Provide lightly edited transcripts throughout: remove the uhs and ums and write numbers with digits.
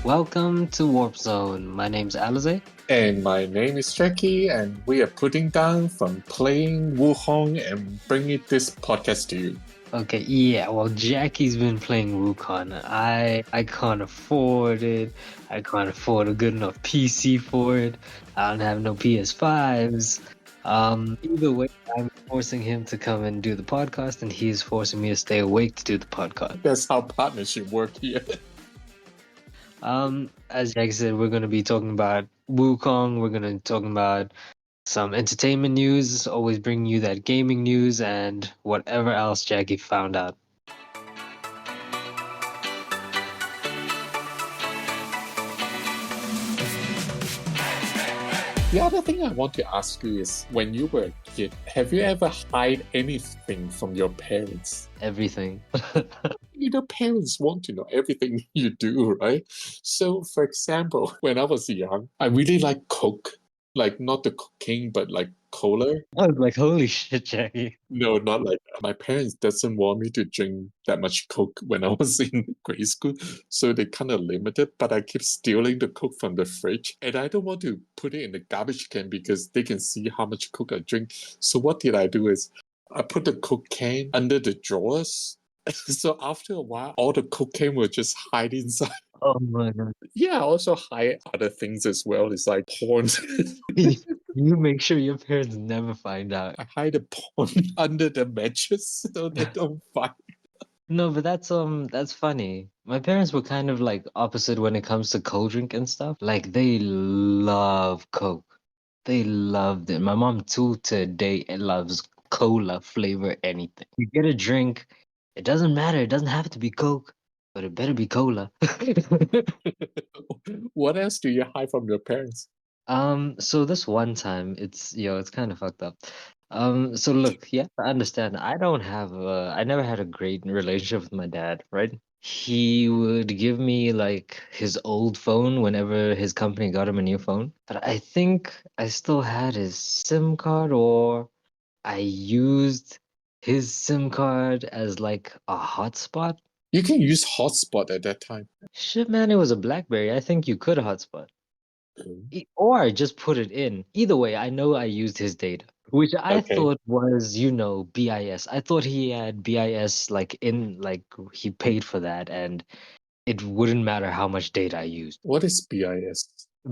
Welcome to Warp Zone. My name's Alize. And my name is Jackie, and we are putting down from playing WuKong and bringing this podcast to you. Okay, yeah, well, Jackie's been playing WuKong. I can't afford it. I can't afford a good enough PC for it. I don't have no PS5s. Either way, I'm forcing him to come and do the podcast, and he's forcing me to stay awake to do the podcast. That's how partnership work here. As Jackie said, we're going to be talking about WuKong. We're going to be talking about some entertainment news, always bringing you that gaming news and whatever else Jackie found out. The other thing I want to ask you is, when you were a kid, have you ever hide anything from your parents? Everything. Parents want to know everything you do, right? So, for example, when I was young, I really like Coke. Like, not the cocaine, but like cola. I was like, holy shit, Jackie. No, not like that. My parents doesn't want me to drink that much Coke when I was in grade school, so they kind of limited, but I keep stealing the Coke from the fridge, and I don't want to put it in the garbage can because they can see how much Coke I drink. So what did I do is I put the Coke can under the drawers. So after a while, all the cocaine will just hide inside. Oh my god. Yeah, I also hide other things as well. It's like porn. You make sure your parents never find out. I hide the porn under the mattress so they don't find. No, but that's funny. My parents were kind of like opposite when it comes to cold drink and stuff. Like they love Coke. They loved it. My mom too today loves cola flavor anything. You get a drink, it doesn't matter. It doesn't have to be Coke, but it better be cola. What else do you hide from your parents? So this one time, it's kind of fucked up. So look, yeah, I understand. I never had a great relationship with my dad, right? He would give me like his old phone whenever his company got him a new phone. But I think I still had his SIM card, or I used his SIM card as like a hotspot. You can use hotspot at that time. Shit, man, it was a BlackBerry. I think you could hotspot. Mm. Or just put it in. Either way, I know I used his data, which I Okay. thought was, BIS. I thought he had BIS like he paid for that and it wouldn't matter how much data I used. What is BIS?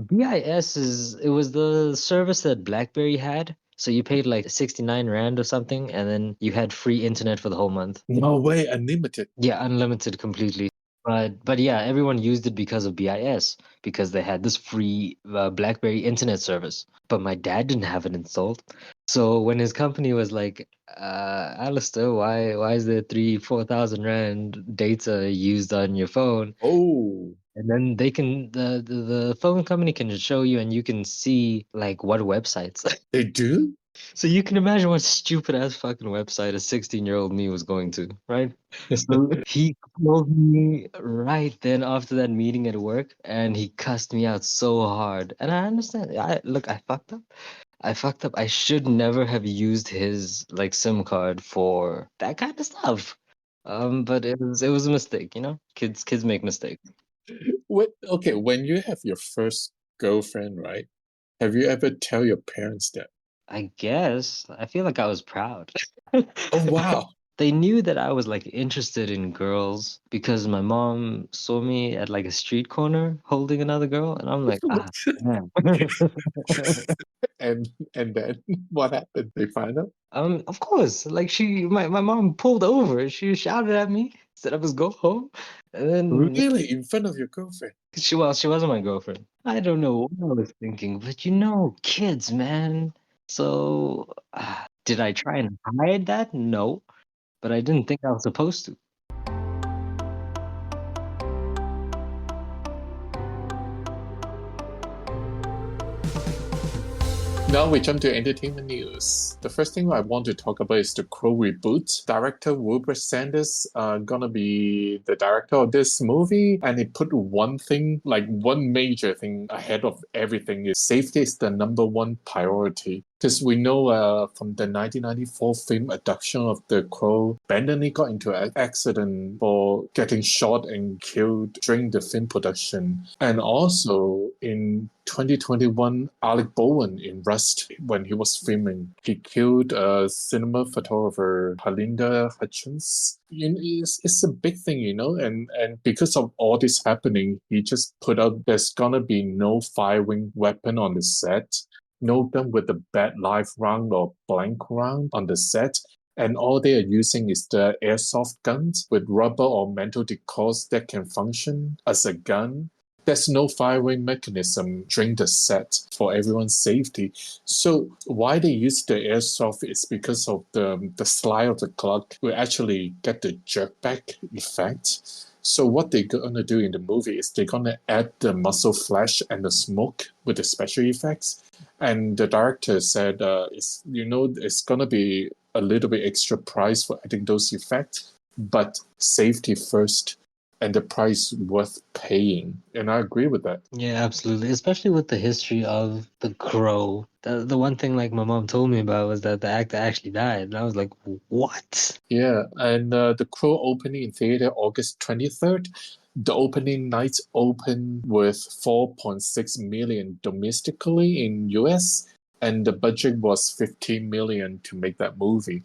BIS it was the service that BlackBerry had. So you paid like 69 Rand or something, and then you had free internet for the whole month. No way, unlimited. Yeah, unlimited completely. But yeah, everyone used it because of BIS, because they had this free BlackBerry internet service. But my dad didn't have it installed. So when his company was like, Alistair, why is there 4,000 Rand data used on your phone? Oh, And then the phone company can show you and you can see like what websites. they do? So you can imagine what stupid ass fucking website a 16-year-old me was going to, right? So he called me right then after that meeting at work and he cussed me out so hard. And I understand. I fucked up. I fucked up. I should never have used his like SIM card for that kind of stuff. But it was a mistake, you know? Kids make mistakes. Okay, when you have your first girlfriend, right? Have you ever tell your parents that? I guess. I feel like I was proud. Oh, wow. They knew that I was like interested in girls because my mom saw me at like a street corner holding another girl, and I'm like, man. And then what happened? They find out? Of course, like my mom pulled over. She shouted at me, said I was go home, and then Really? In front of your girlfriend? she wasn't my girlfriend. I don't know what I was thinking, but kids, man. So, did I try and hide that? No, but I didn't think I was supposed to. Now we jump to entertainment news. The first thing I want to talk about is the Crow reboot. Director Wilbur Sanders gonna be the director of this movie, and he put one major thing ahead of everything is safety is the number one priority. Because we know from the 1994 film adaptation of The Crow, Bentley got into an accident for getting shot and killed during the film production. And also in 2021, Alec Bowen in Rust, when he was filming, he killed a cinema photographer, Halinda Hutchins. It's a big thing, and because of all this happening, he just put out there's gonna be no firing weapon on the set, no gun with a bad live round or blank round on the set. And all they are using is the airsoft guns with rubber or metal decals that can function as a gun. There's no firing mechanism during the set for everyone's safety. So why they use the airsoft is because of the slide of the clock will actually get the jerkback effect. So what they're gonna do in the movie is they're gonna add the muscle flash and the smoke with the special effects. And the director said, it's gonna be a little bit extra price for adding those effects, but safety first, and the price worth paying. And I agree with that. Yeah, absolutely. Especially with the history of The Crow. The one thing like my mom told me about was that the actor actually died. And I was like, what? Yeah, and The Crow opening in theater August 23rd. The opening night opened with 4.6 million domestically in US, and the budget was 15 million to make that movie.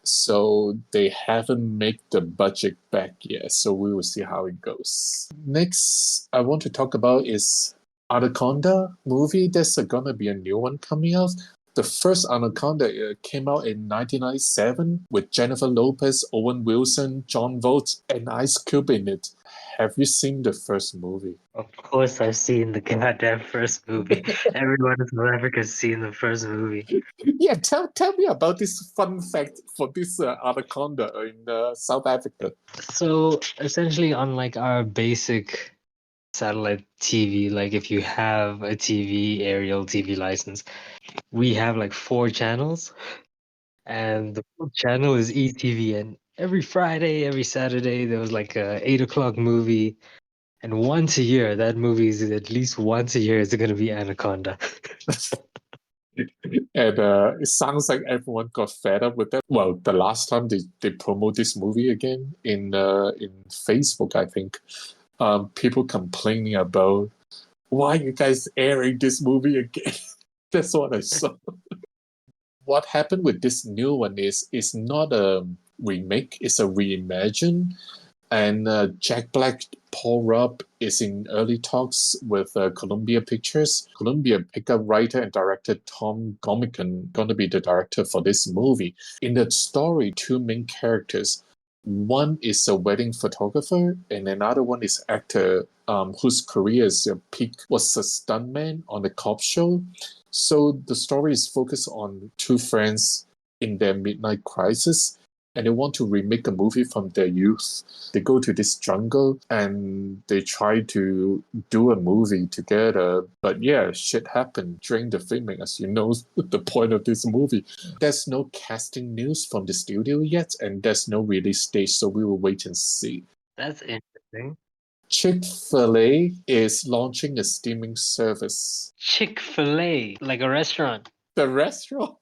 So they haven't made the budget back yet. So we will see how it goes. Next, I want to talk about is Anaconda movie. There's gonna be a new one coming out. The first Anaconda came out in 1997 with Jennifer Lopez, Owen Wilson, John Voight, and Ice Cube in it. Have you seen the first movie? Of course, I've seen the goddamn first movie. Everyone in South Africa has seen the first movie. Yeah, tell me about this fun fact for this Anaconda in South Africa. So essentially, unlike our basic satellite TV, like if you have a TV, aerial TV license, we have like 4 channels, and the fourth channel is ETV. And every Friday, every Saturday, there was like a 8 o'clock movie. And once a year, that movie is at least once a year is going to be Anaconda. And it sounds like everyone got fed up with that. Well, the last time they promote this movie again in Facebook, I think, people complaining about why you guys airing this movie again. That's what I saw. What happened with this new one is it's not a remake; it's a reimagine. And Jack Black, Paul Rudd is in early talks with Columbia Pictures. Columbia picked up writer and director Tom Gomican, going to be the director for this movie. In the story, two main characters. One is a wedding photographer, and another one is actor whose career's peak was a stuntman on the cop show. So the story is focused on two friends in their midnight crisis, and they want to remake a movie from their youth. They go to this jungle and they try to do a movie together. But yeah, shit happened during the filming, as you know, the point of this movie. There's no casting news from the studio yet, and there's no release date, so we will wait and see. That's interesting. Chick-fil-A is launching a streaming service. Chick-fil-A, like a restaurant. The restaurant?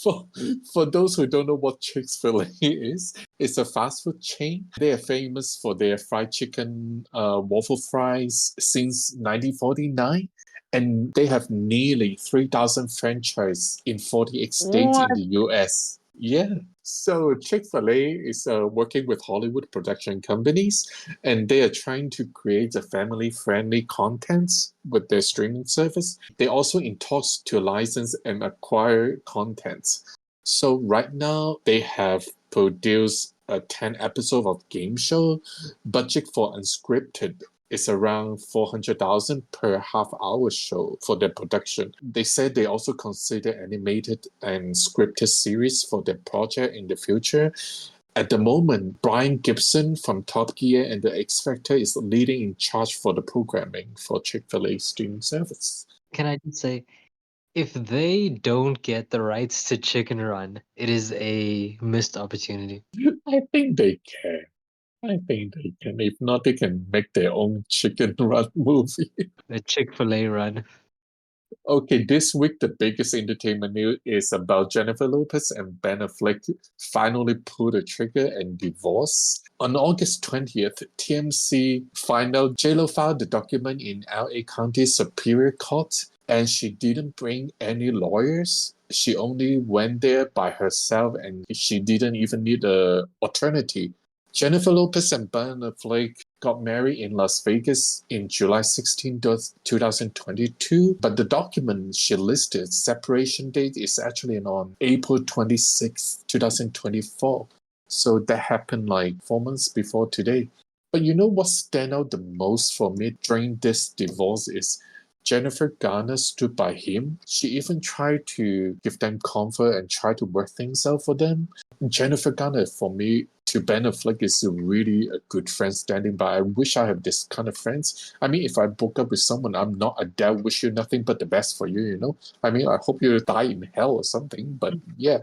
for for those who don't know what Chick-fil-A is, it's a fast food chain. They are famous for their fried chicken, waffle fries since 1949, and they have nearly 3,000 franchises in 48 states in What? the US. Yeah. So Chick-fil-A is working with Hollywood production companies, and they are trying to create a family-friendly content with their streaming service. They're also in talks to license and acquire content. So right now they have produced a 10 episode of game show. Budget for unscripted is around 400,000 per half-hour show for their production. They said they also consider animated and scripted series for their project in the future. At the moment, Brian Gibson from Top Gear and The X Factor is leading in charge for the programming for Chick-fil-A streaming service. Can I just say, if they don't get the rights to Chicken Run, it is a missed opportunity. I think they can. I think they can. If not, they can make their own chicken run movie. A Chick-fil-A run. Okay, this week the biggest entertainment news is about Jennifer Lopez and Ben Affleck finally pulled the trigger and divorce. On August 20th, TMC find out J.Lo filed the document in LA County Superior Court and she didn't bring any lawyers. She only went there by herself and she didn't even need a attorney. Jennifer Lopez and Ben Affleck got married in Las Vegas in July 16, 2022, but the document she listed separation date is actually on April 26, 2024. So that happened like 4 months before today. But you know what stand out the most for me during this divorce is Jennifer Garner stood by him. She even tried to give them comfort and try to work things out for them. Jennifer Garner, for me, to Ben Affleck is really a good friend standing by. I wish I have this kind of friends. I mean, if I broke up with someone, I'm not a dad, wish you nothing but the best for you, you know? I mean, I hope you die in hell or something, but yeah.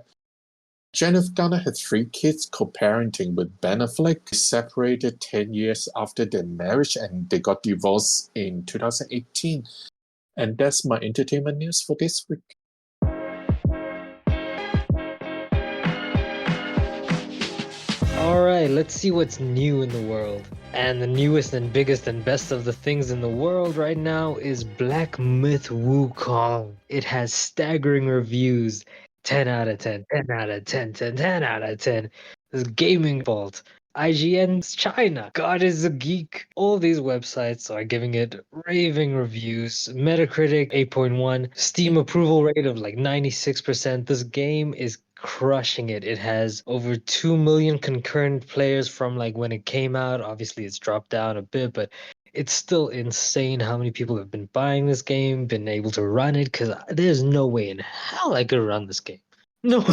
Jennifer Garner had 3 kids co-parenting with Ben Affleck, separated 10 years after their marriage, and they got divorced in 2018. And that's my entertainment news for this week. All right, let's see what's new in the world. And the newest and biggest and best of the things in the world right now is Black Myth WuKong. It has staggering reviews. 10 out of 10, 10 out of 10, 10, 10 out of 10. This gaming fault. IGN's China. God is a geek. All these websites are giving it raving reviews. Metacritic 8.1. Steam approval rate of like 96%. This game is crushing it. It has over 2 million concurrent players from like when it came out. Obviously, it's dropped down a bit, but it's still insane how many people have been buying this game, been able to run it, because there's no way in hell I could run this game. No,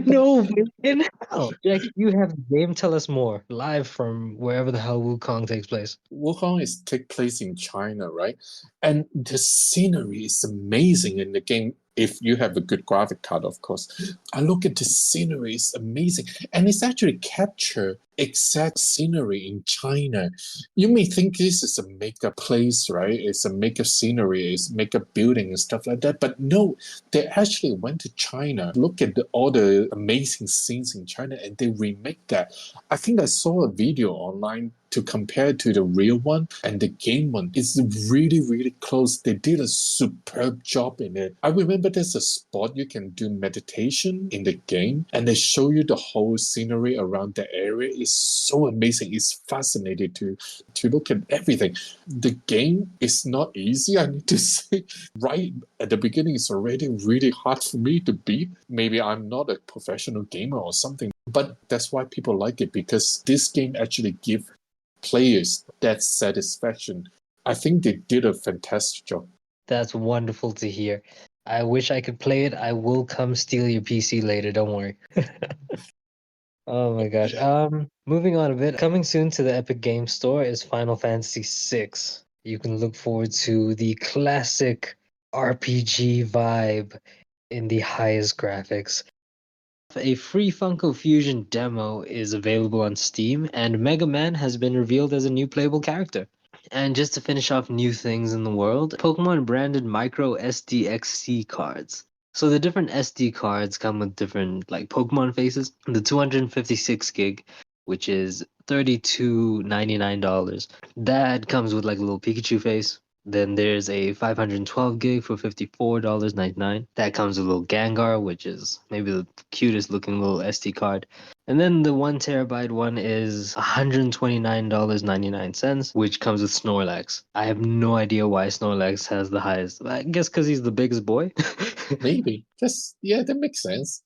no way in hell. Jack, you have the game. Tell us more live from wherever the hell Wukong takes place. WuKong is take place in China, right? And the scenery is amazing in the game if you have a good graphic card, of course. I look at the scenery, it's amazing. And it's actually capture exact scenery in China. You may think this is a makeup place, right? It's a makeup scenery, it's makeup building and stuff like that. But no, they actually went to China, look at all the amazing scenes in China, and they remake that. I think I saw a video online to compare to the real one and the game one. It's really, really close. They did a superb job in it. I remember there's a spot you can do meditation in the game and they show you the whole scenery around the area. It's so amazing. It's fascinating to look at everything. The game is not easy, I need to say. Right at the beginning, it's already really hard for me to beat. Maybe I'm not a professional gamer or something, but that's why people like it, because this game actually gives players that satisfaction. I think they did a fantastic job. That's wonderful to hear. I wish I could play it. I will come steal your PC later. Don't worry. Oh my gosh. Moving on a bit. Coming soon to the Epic Games Store is Final Fantasy VI. You can look forward to the classic RPG vibe in the highest graphics. A free Funko Fusion demo is available on Steam, and Mega Man has been revealed as a new playable character. And just to finish off new things in the world, Pokemon branded micro SDXC cards. So the different SD cards come with different like Pokemon faces. The 256 gig, which is $32.99. That comes with like a little Pikachu face. Then there's a 512 gig for $54.99. That comes with a little Gengar, which is maybe the cutest looking little SD card. And then the 1 terabyte one is $129.99, which comes with Snorlax. I have no idea why Snorlax has the highest. I guess because he's the biggest boy. Maybe. Just, yeah, that makes sense.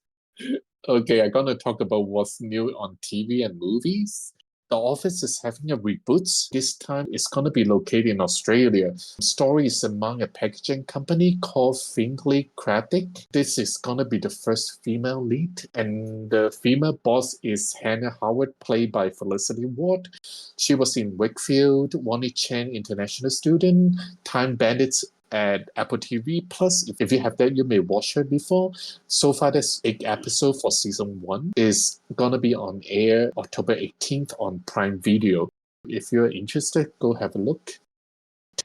Okay, I'm gonna talk about what's new on TV and movies. The Office is having a reboot. This time it's gonna be located in Australia. The story is among a packaging company called Findlay Craddock. This is gonna be the first female lead, and the female boss is Hannah Howard, played by Felicity Ward. She was in Wakefield, Wonnie Chan International Student, Time Bandits at Apple TV Plus. If you have that, you may watch her before. So far, there's 8 episodes for season 1. Is gonna be on air October 18th on Prime Video. If you're interested, go have a look.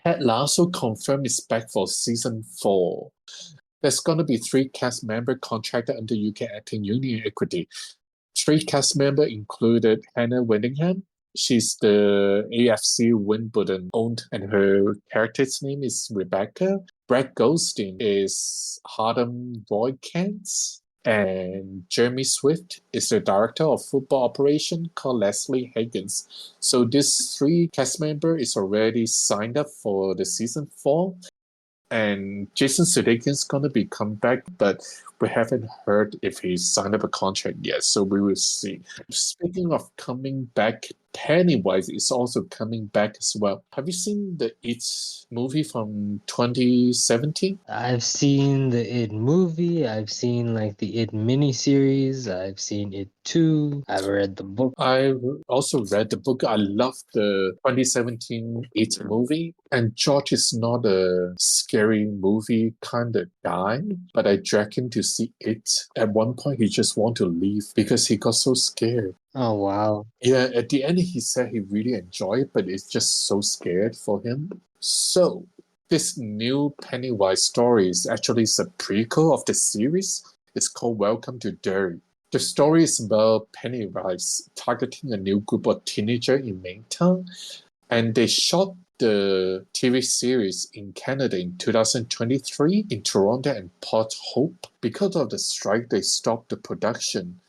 Ted Lasso confirmed is back for season 4. There's going to be 3 cast members contracted under UK Acting Union Equity. 3 cast members included Hannah Winningham. She's the AFC Wimbledon owned, and her character's name is Rebecca. Brett Goldstein is Harlem Boykins. And Jeremy Swift is the director of football operation called Leslie Higgins. So this 3 cast member is already signed up for the season 4. And Jason Sudeikis gonna be come back, but we haven't heard if he signed up a contract yet, so we will see. Speaking of coming back, Pennywise is also coming back as well. Have you seen the It movie from 2017? I've seen the It movie, I've seen like the It miniseries, I've seen It 2, I've read the book. I also read the book. I love the 2017 It movie. And George is not a scary movie kind of guy, but I dragged him to see it. At one point, he just wanted to leave because he got so scared. Oh wow. Yeah, at the end, he said he really enjoyed it, but it's just so scared for him. So, this new Pennywise story is actually a prequel of the series. It's called Welcome to Derry. The story is about Pennywise targeting a new group of teenagers in Maintown, and they shot the TV series in Canada in 2023 in Toronto and Port Hope. Because of the strike, they stopped the production.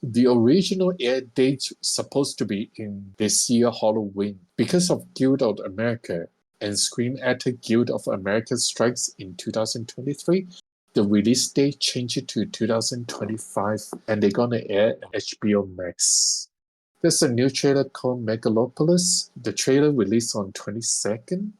The original air date was supposed to be in this year Halloween. Because of Guild of America and Screen Actor Guild of America strikes in 2023, the release date changed it to 2025, and they're gonna air HBO Max. There's a new trailer called Megalopolis. The trailer released on 22nd.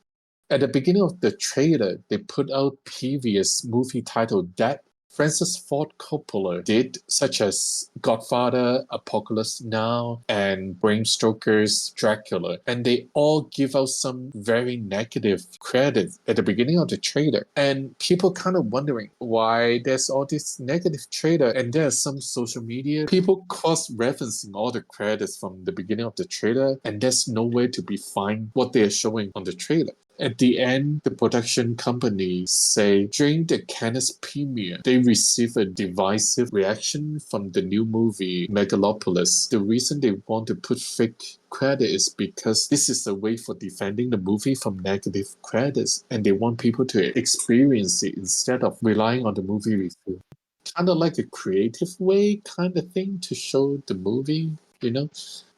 At the beginning of the trailer, they put out previous movie title that Francis Ford Coppola did, such as Godfather, Apocalypse Now, and Bram Stoker's Dracula. And they all give out some very negative credits at the beginning of the trailer. And people kind of wondering why there's all this negative trailer. And there's some social media people cross-referencing all the credits from the beginning of the trailer. And there's nowhere to be find what they're showing on the trailer. At the end, the production company say during the Cannes premiere, they received a divisive reaction from the new movie Megalopolis. The reason they want to put fake credit is because this is a way for defending the movie from negative credits, and they want people to experience it instead of relying on the movie review. Kind of like a creative way kind of thing to show the movie, you know?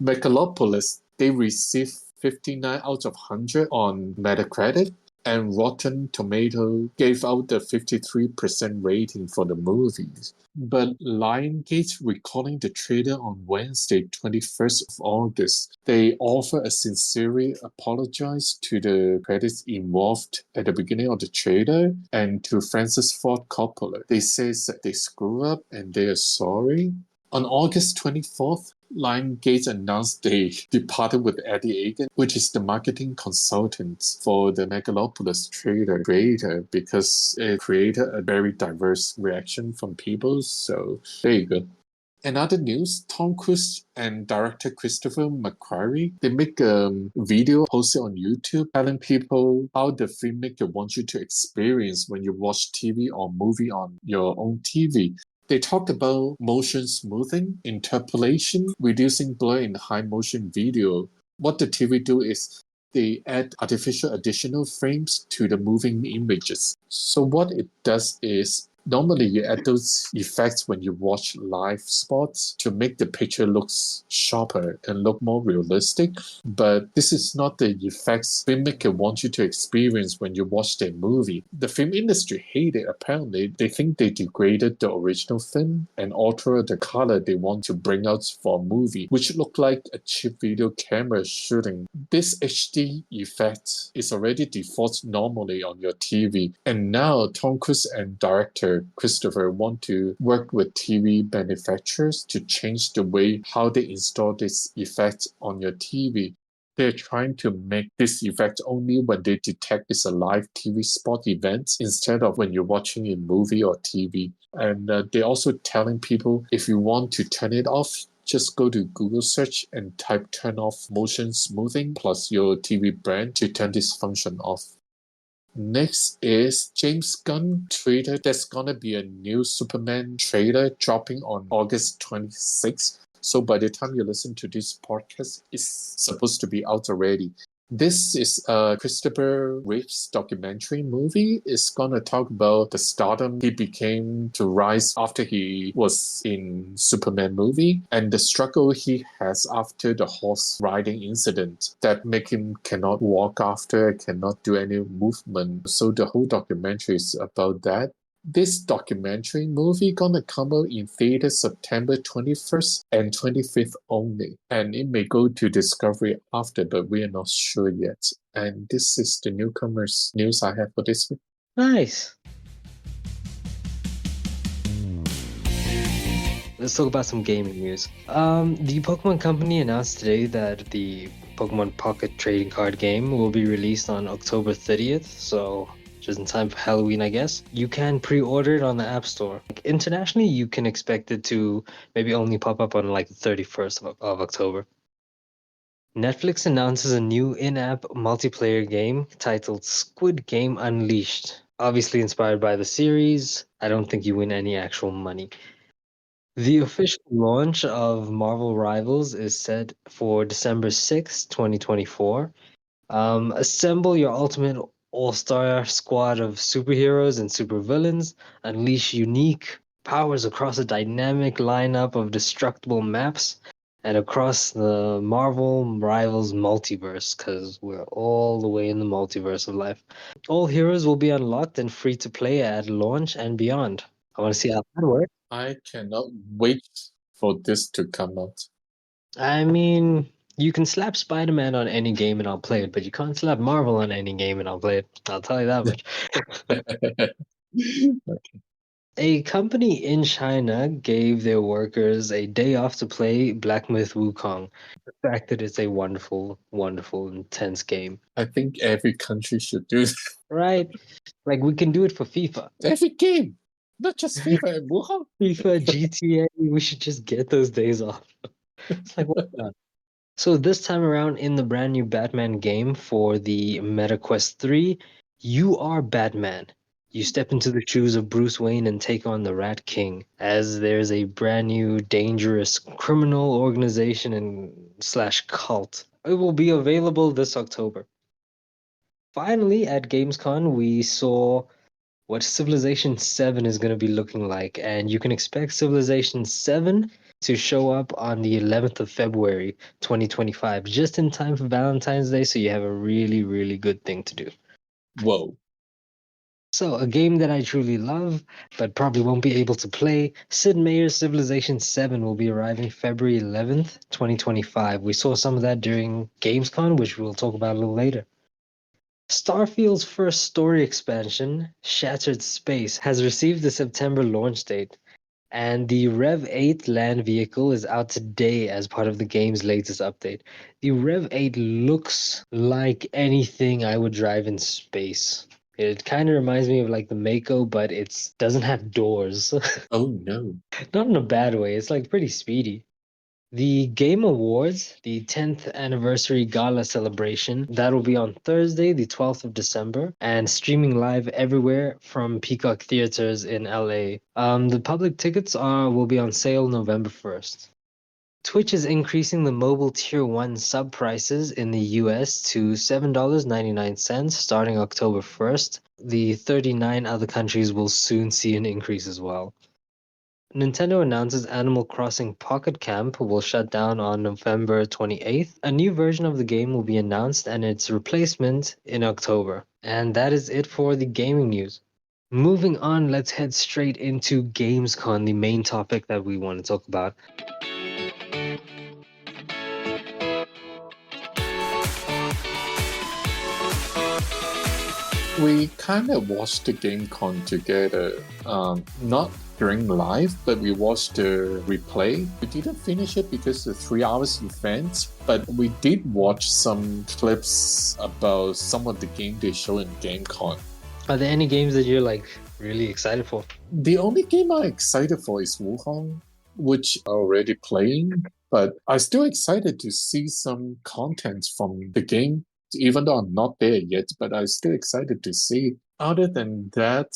Megalopolis, they received 59 out of 100 on Metacritic, and Rotten Tomato gave out the 53% rating for the movies. But Lionsgate recalling the trailer on Wednesday, 21st of August, they offer a sincere apologize to the credits involved at the beginning of the trailer and to Francis Ford Coppola. They say that they screw up and they are sorry. On August 24th, Lionsgate announced they departed with Eddie Egan, which is the marketing consultant for the Megalopolis trailer creator, because it created a very diverse reaction from people. So there you go. In other news, Tom Cruise and director Christopher McQuarrie, they make a video posted on YouTube telling people how the filmmaker wants you to experience when you watch TV or movie on your own TV. They talked about motion smoothing, interpolation, reducing blur in high motion video. What the TV do is they add artificial additional frames to the moving images. So what it does is normally you add those effects when you watch live sports to make the picture look sharper and look more realistic, but this is not the effects filmmaker wants you to experience when you watch their movie. The film industry hate it apparently. They think they degraded the original film and alter the color they want to bring out for a movie, which look like a cheap video camera shooting. This HD effect is already default normally on your TV, and now Tom Cruise and director Christopher want to work with TV manufacturers to change the way how they install this effect on your TV. They're trying to make this effect only when they detect it's a live TV sport event instead of when you're watching a movie or TV. And they're also telling people if you want to turn it off, just go to Google search and type turn off motion smoothing plus your TV brand to turn this function off. Next is James Gunn trailer. There's gonna be a new Superman trailer dropping on August 26th. So by the time you listen to this podcast, it's supposed to be out already. This is a Christopher Reeves documentary movie. It's gonna talk about the stardom he became to rise after he was in Superman movie and the struggle he has after the horse riding incident that make him cannot walk after, cannot do any movement. So the whole documentary is about that. This documentary movie gonna come out in theaters September 21st and 25th only, and it may go to Discovery after, but we are not sure yet. And this is the newcomers news I have for this week. Nice. Let's talk about some gaming news. The Pokemon Company announced today that the Pokemon Pocket trading card game will be released on October 30th, so just in time for Halloween, I guess. You can pre-order it on the App Store. Internationally, you can expect it to maybe only pop up on like the 31st of October. Netflix announces a new in-app multiplayer game titled Squid Game Unleashed. Obviously inspired by the series, I don't think you win any actual money. The official launch of Marvel Rivals is set for December 6th, 2024. Assemble your ultimate all-star squad of superheroes and supervillains, unleash unique powers across a dynamic lineup of destructible maps and across the Marvel Rivals multiverse, because we're all the way in the multiverse of life. All heroes will be unlocked and free to play at launch and beyond. I want to see how that works. I cannot wait for this to come out. I mean, you can slap Spider-Man on any game and I'll play it, but you can't slap Marvel on any game and I'll play it. I'll tell you that much. A company in China gave their workers a day off to play Black Myth Wukong. The fact that it's a wonderful, wonderful, intense game. I think every country should do that. Right? Like we can do it for FIFA. Every game, not just FIFA and Wuhan. FIFA, GTA, we should just get those days off. It's like, why not? So this time around in the brand new Batman game for the MetaQuest 3, you are Batman. You step into the shoes of Bruce Wayne and take on the Rat King, as there's a brand new dangerous criminal organization and slash cult. It will be available this October. Finally, at Gamescom, we saw what Civilization 7 is going to be looking like, and you can expect Civilization 7 to show up on the 11th of February 2025, just in time for Valentine's Day, so you have a really, really good thing to do. Whoa. So, a game that I truly love, but probably won't be able to play, Sid Meier's Civilization 7 will be arriving February 11th, 2025. We saw some of that during Gamescom, which we'll talk about a little later. Starfield's first story expansion, Shattered Space, has received the September launch date, and the Rev 8 land vehicle is out today as part of the game's latest update. The Rev 8 looks like anything I would drive in space. It kind of reminds me of like the Mako, but it doesn't have doors. Oh no. Not in a bad way, it's like pretty speedy. The Game Awards, the 10th anniversary gala celebration, that will be on Thursday, the 12th of December, and streaming live everywhere from Peacock Theaters in LA. The public tickets will be on sale November 1st. Twitch is increasing the mobile tier 1 sub prices in the US to $7.99 starting October 1st. The 39 other countries will soon see an increase as well. Nintendo announces Animal Crossing Pocket Camp will shut down on November 28th. A new version of the game will be announced and its replacement in October. And that is it for the gaming news. Moving on, let's head straight into Gamescom, the main topic that we want to talk about. We kind of watched the GameCon together, not during live, but we watched the replay. We didn't finish it because of the 3 hours event, but we did watch some clips about some of the games they show in GameCon. Are there any games that you're like really excited for? The only game I'm excited for is WuKong, which I'm already playing, but I'm still excited to see some content from the game even though I'm not there yet, but I'm still excited to see. Other than that,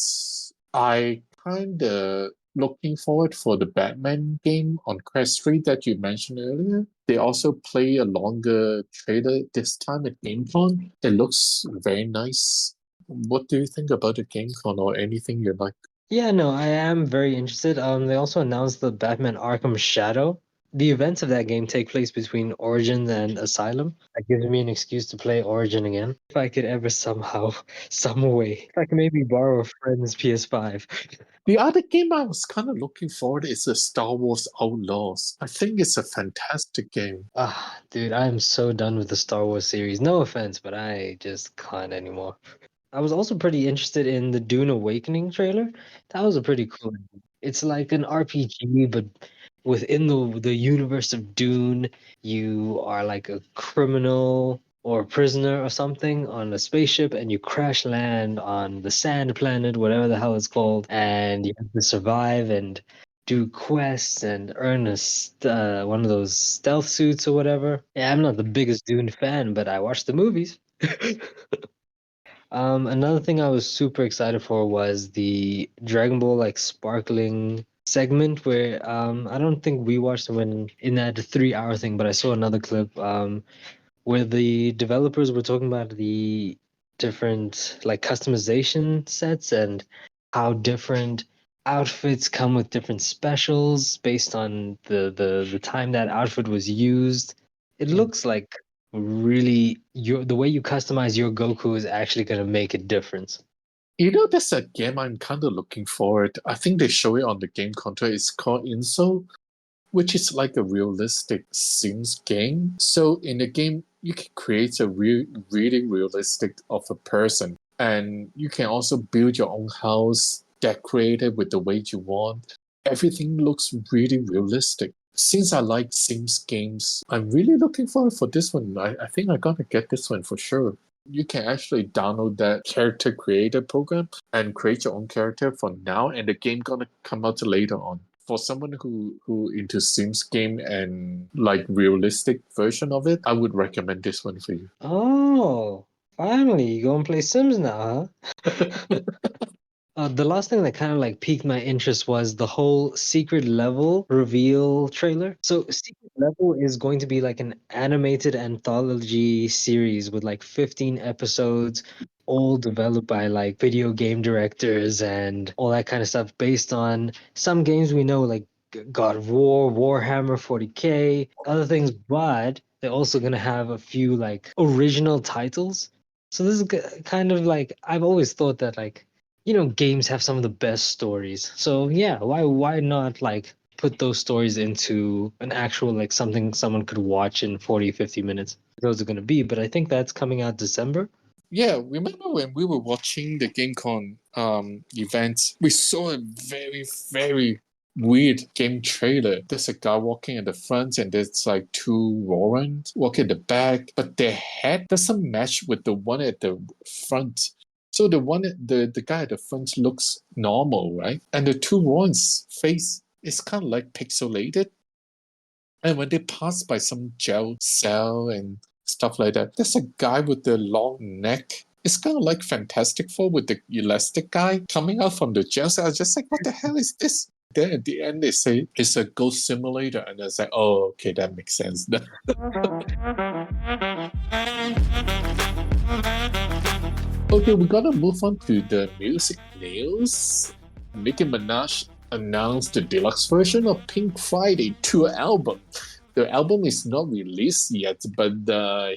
I kind of looking forward for the Batman game on Quest 3 that you mentioned earlier. They also play a longer trailer this time at Gamecom. It looks very nice. What do you think about the Gamecom or anything you like? Yeah, no, I am very interested. They also announced the Batman Arkham Shadow. The events of that game take place between Origin and Asylum. That gives me an excuse to play Origin again. If I could ever somehow, some way, if I can maybe borrow a friend's PS5. The other game I was kind of looking forward is the Star Wars Outlaws. I think it's a fantastic game. Ah, dude, I am so done with the Star Wars series. No offense, but I just can't anymore. I was also pretty interested in the Dune Awakening trailer. That was a pretty cool. It's like an RPG, but within the universe of Dune, you are like a criminal or a prisoner or something on a spaceship, and you crash land on the sand planet, whatever the hell it's called, and you have to survive and do quests and earn one of those stealth suits or whatever. Yeah, I'm not the biggest Dune fan, but I watched the movies. Another thing I was super excited for was the Dragon Ball like sparkling segment where I don't think we watched them in that 3 hour thing, but I saw another clip where the developers were talking about the different like customization sets and how different outfits come with different specials based on the time that outfit was used. It looks like really the way you customize your Goku is actually going to make a difference. You know, there's a game I'm kind of looking forward. I think they show it on the game control. It's called Inso, which is like a realistic Sims game. So in the game, you can create a really realistic of a person, and you can also build your own house, decorate it with the way you want. Everything looks really realistic. Since I like Sims games, I'm really looking forward for this one. I think I'm gonna get this one for sure. You can actually download that character creator program and create your own character for now, and the game gonna come out later on. For someone who into Sims game and like realistic version of it, I would recommend this one for you. Oh, finally, you go and play Sims now, huh? The last thing that kind of like piqued my interest was the whole Secret Level reveal trailer. So, Secret Level is going to be like an animated anthology series with like 15 episodes, all developed by like video game directors and all that kind of stuff, based on some games we know, like God of War, Warhammer 40K, other things, but they're also going to have a few like original titles. So, this is kind of like, I've always thought that like, games have some of the best stories. So yeah, why not like put those stories into an actual like something someone could watch in 40, 50 minutes? Those are going to be, but I think that's coming out December. Yeah, remember when we were watching the GameCon event, we saw a very weird game trailer. There's a guy walking at the front and there's like two Warrens walking at the back, but their head doesn't match with the one at the front. So the guy at the front looks normal, right? And the two Warrens' face is kind of like pixelated. And when they pass by some jail cell and stuff like that, there's a guy with the long neck. It's kind of like Fantastic Four with the elastic guy coming out from the jail cell. I was just like, what the hell is this? Then at the end, they say it's a ghost simulator. And I was like, oh, okay, that makes sense. Okay, we're gonna move on to the music news. Nicki Minaj announced the deluxe version of Pink Friday tour album. The album is not released yet, but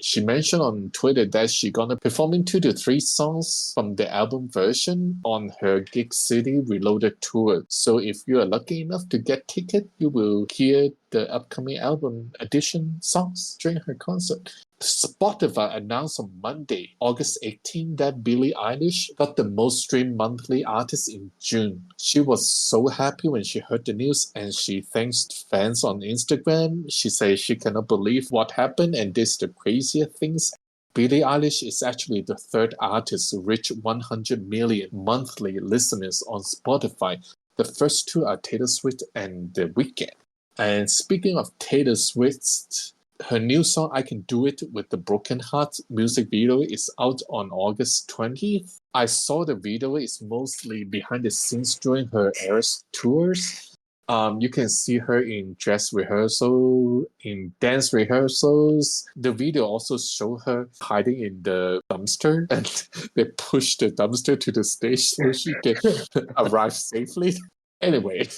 she mentioned on Twitter that she's gonna performing 2 to 3 songs from the album version on her Gig City Reloaded tour. So if you are lucky enough to get ticket, you will hear the upcoming album edition songs during her concert. Spotify announced on Monday, August 18, that Billie Eilish got the most streamed monthly artist in June. She was so happy when she heard the news and she thanks fans on Instagram. She says she cannot believe what happened and this the craziest things. Billie Eilish is actually the third artist to reach 100 million monthly listeners on Spotify. The first two are Taylor Swift and The Weeknd. And speaking of Taylor Swift, Her new song, I Can Do It with the Broken Heart music video is out on August 20th. I saw the video is mostly behind the scenes during her Eras tours. You can see her in dress rehearsal, in dance rehearsals. The video also show her hiding in the dumpster, and they push the dumpster to the stage so she can arrive safely. Anyway,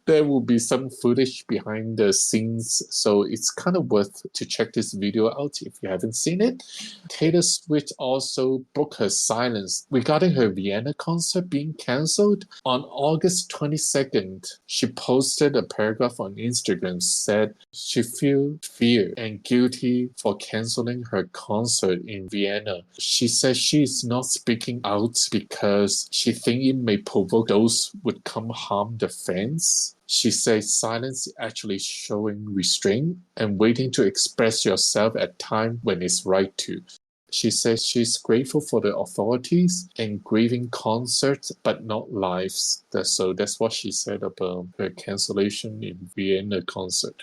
there will be some footage behind the scenes, so it's kind of worth to check this video out if you haven't seen it. Taylor Swift also broke her silence regarding her Vienna concert being cancelled. On August 22nd, she posted a paragraph on Instagram said she feels fear and guilty for cancelling her concert in Vienna. She said she is not speaking out because she thinks it may provoke those who would come harm the fans. She says silence is actually showing restraint and waiting to express yourself at time when it's right to. She says she's grateful for the authorities and grieving concerts, but not lives. So that's what she said about her cancellation in Vienna concert.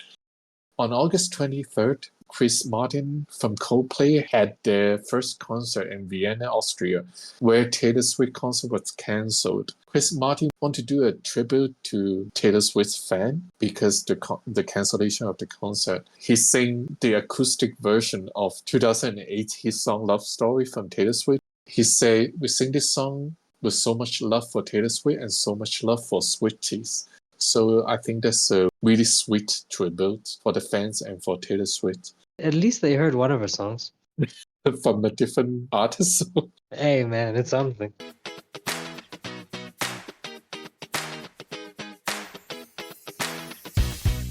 On August 23rd, Chris Martin from Coldplay had their first concert in Vienna, Austria, where Taylor Swift concert was cancelled. Chris Martin wanted to do a tribute to Taylor Swift's fan because the cancellation of the concert. He sang the acoustic version of 2008 hit song Love Story from Taylor Swift. He said, "We sing this song with so much love for Taylor Swift and so much love for Swifties." So I think that's a really sweet tribute for the fans and for Taylor Swift. At least they heard one of her songs. From a different artist. Hey man, it's something.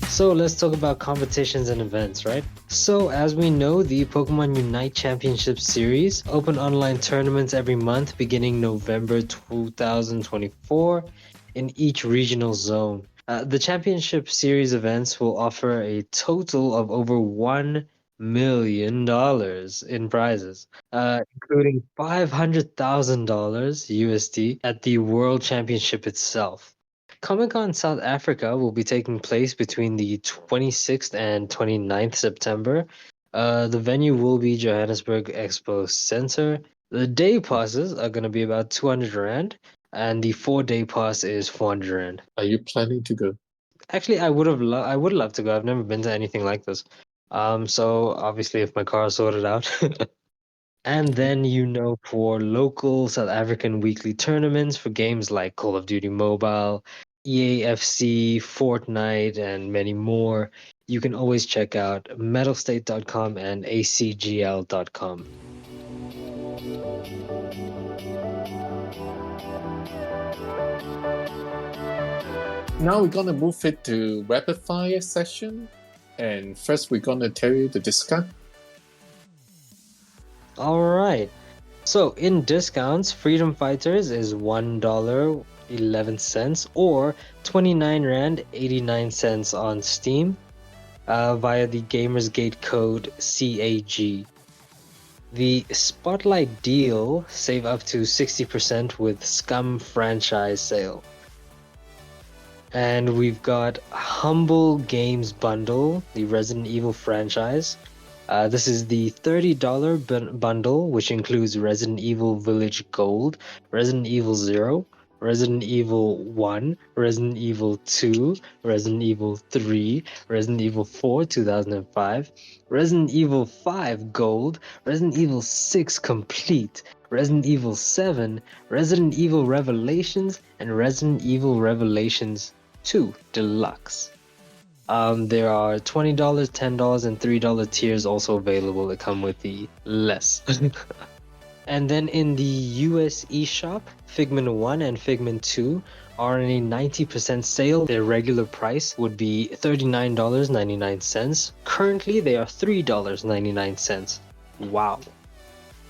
So let's talk about competitions and events, right? So as we know, the Pokémon Unite Championship series open online tournaments every month beginning November 2024 in each regional zone. The championship series events will offer a total of over $1 million in prizes, including $500,000 USD at the World Championship itself. Comic-Con South Africa will be taking place between the 26th and 29th September. The venue will be Johannesburg Expo Center. The day passes are going to be about 200 Rand, and the 4-day pass is 400 Rand. Are you planning to go? Actually, I would love to go. I've never been to anything like this. So obviously if my car is sorted out. And then, for local South African weekly tournaments for games like Call of Duty Mobile, EAFC, Fortnite, and many more, you can always check out metalstate.com and acgl.com. Now we're gonna move it to rapid fire session. And first we're gonna tell you the discount. Alright. So in discounts, Freedom Fighters is $1.11 or 29 Rand 89 cents on Steam via the Gamersgate code CAG. The Spotlight deal, save up to 60% with Scum franchise sale. And we've got Humble Games Bundle, the Resident Evil franchise. This is the $30 bundle, which includes Resident Evil Village Gold, Resident Evil 0, Resident Evil 1, Resident Evil 2, Resident Evil 3, Resident Evil 4 2005, Resident Evil 5 Gold, Resident Evil 6 Complete, Resident Evil 7, Resident Evil Revelations, and Resident Evil Revelations 2 Deluxe. There are $20, $10, and $3 tiers also available that come with the less. And then in the US eShop, Figment 1 and Figment 2 are on a 90% sale. Their regular price would be $39.99. Currently, they are $3.99. Wow.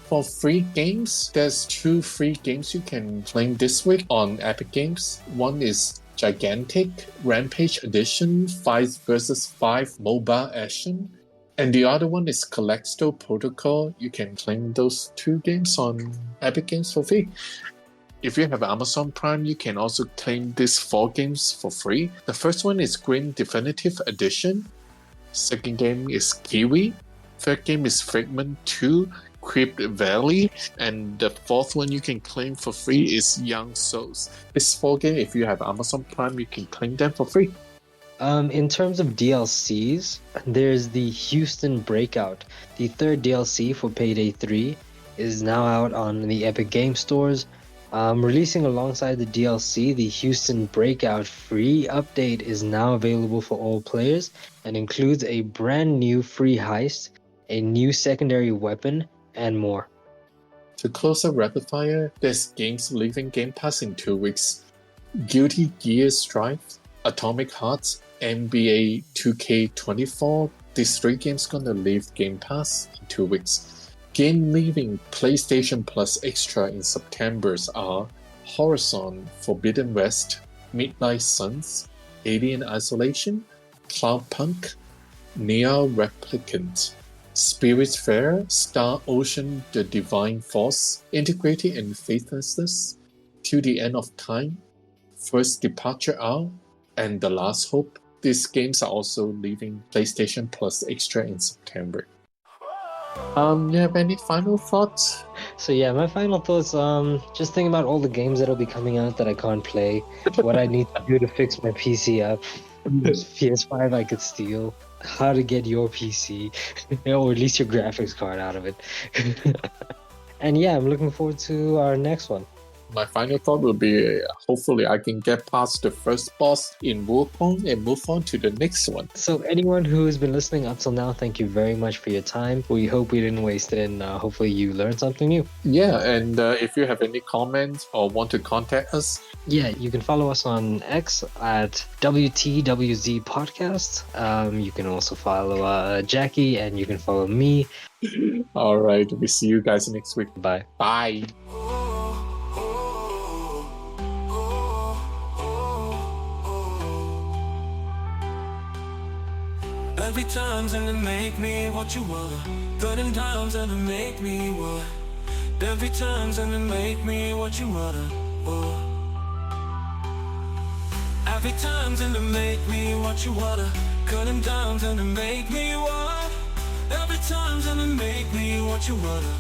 For free games, there's 2 free games you can claim this week on Epic Games. One is Gigantic Rampage Edition 5 vs 5 mobile action, and the other one is Callisto Protocol. You can claim those 2 games on Epic Games for free. If you have Amazon Prime, you can also claim these 4 games for free. The first one is Green Definitive Edition. Second game is Kiwi. Third game is Fragment 2, Crypt Valley. And the fourth one you can claim for free is Young Souls. This 4 game, if you have Amazon Prime, you can claim them for free. In terms of DLCs, there's the Houston Breakout. The third DLC for Payday 3 is now out on the Epic Game Stores. Releasing alongside the DLC, the Houston Breakout free update is now available for all players and includes a brand new free heist, a new secondary weapon, and more. To close up Rapid Fire, there's games leaving Game Pass in 2 weeks. Guilty Gear Strive, Atomic Heart, NBA 2K24. These 3 games gonna leave Game Pass in 2 weeks. Game leaving PlayStation Plus Extra in September are Horizon Forbidden West, Midnight Suns, Alien Isolation, Cloudpunk, Nier Replicant, Spiritfarer, Star Ocean The Divine Force, Integrity and Faithlessness, Till the End of Time, First Departure Hour, and The Last Hope. These games are also leaving PlayStation Plus Extra in September. You have any final thoughts? So yeah, my final thoughts, just thinking about all the games that'll be coming out that I can't play, what I need to do to fix my PC up, PS5 I could steal, how to get your PC, or at least your graphics card out of it. And yeah, I'm looking forward to our next one. My final thought will be hopefully I can get past the first boss in WuKong and move on to the next one. So anyone who has been listening up till now, thank you very much for your time. We hope we didn't waste it, and hopefully you learned something new. Yeah, and if you have any comments or want to contact us, yeah, you can follow us on X at WTWZ Podcast. You can also follow Jackie, and you can follow me. All right, we see you guys next week. Bye. Bye. Every time's gonna make me what you want. Burning time's gonna make me what. Every time's gonna make me what you wanna. Every time's gonna make me what you wanna. Cutting down's gonna make me what. Every time's gonna make me what you wanna.